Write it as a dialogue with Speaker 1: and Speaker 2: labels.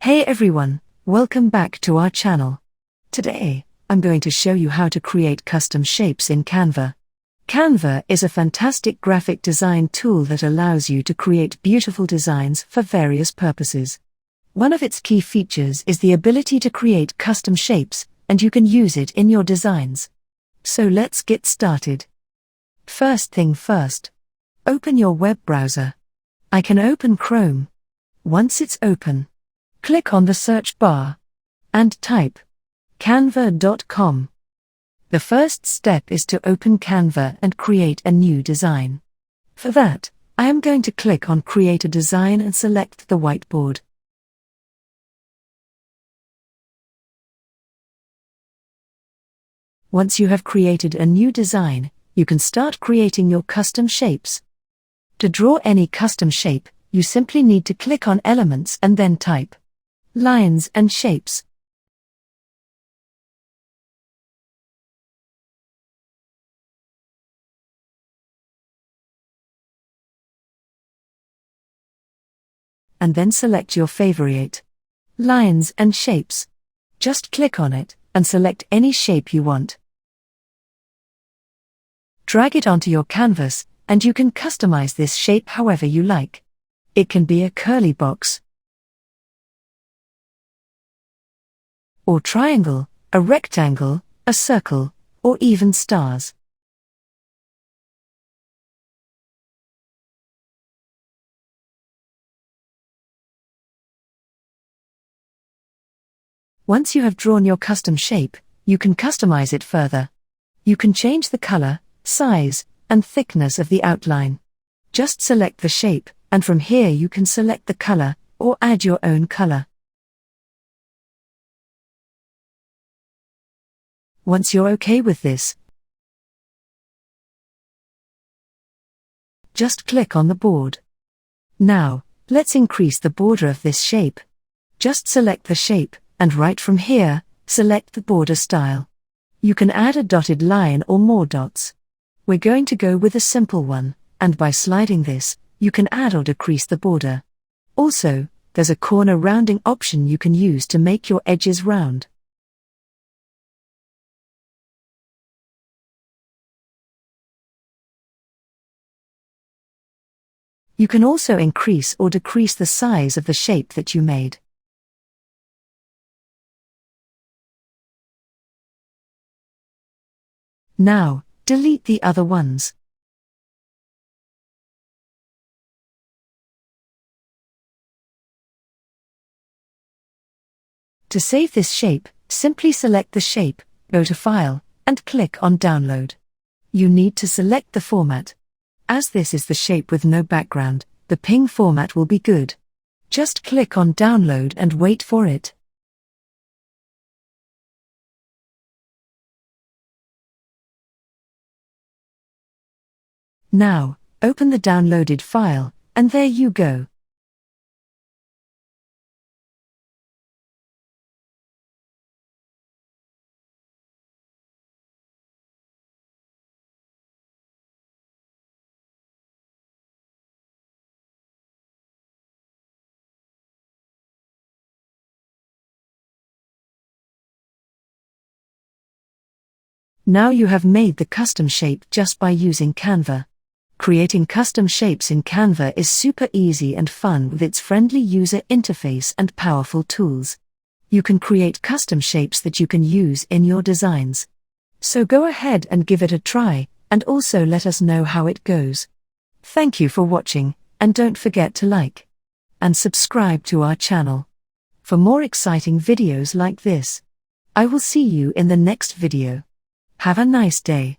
Speaker 1: Hey everyone, welcome back to our channel. Today, I'm going to show you how to create custom shapes in Canva. Canva is a fantastic graphic design tool that allows you to create beautiful designs for various purposes. One of its key features is the ability to create custom shapes, and you can use it in your designs. So let's get started. First thing first. Open your web browser. I can open Chrome. Once it's open, click on the search bar and type canva.com. The first step is to open Canva and create a new design. For that, I am going to click on Create a Design and select the whiteboard. Once you have created a new design, you can start creating your custom shapes. To draw any custom shape, you simply need to click on Elements and then type Lines and Shapes. And then select your favorite, Lines and Shapes. Just click on it and select any shape you want. Drag it onto your canvas, and you can customize this shape however you like. It can be a curly box, or triangle, a rectangle, a circle, or even stars. Once you have drawn your custom shape, you can customize it further. You can change the color, size, and thickness of the outline. Just select the shape, and from here you can select the color, or add your own color. Once you're okay with this, just click on the board. Now, let's increase the border of this shape. Just select the shape, and right from here, select the border style. You can add a dotted line or more dots. We're going to go with a simple one, and by sliding this, you can add or decrease the border. Also, there's a corner rounding option you can use to make your edges round. You can also increase or decrease the size of the shape that you made. Now, delete the other ones. To save this shape, simply select the shape, go to File, and click on Download. You need to select the format. As this is the shape with no background, the PNG format will be good. Just click on Download and wait for it. Now, open the downloaded file, and there you go. Now you have made the custom shape just by using Canva. Creating custom shapes in Canva is super easy and fun with its friendly user interface and powerful tools. You can create custom shapes that you can use in your designs. So go ahead and give it a try, and also let us know how it goes. Thank you for watching, and don't forget to like and subscribe to our channel for more exciting videos like this. I will see you in the next video. Have a nice day.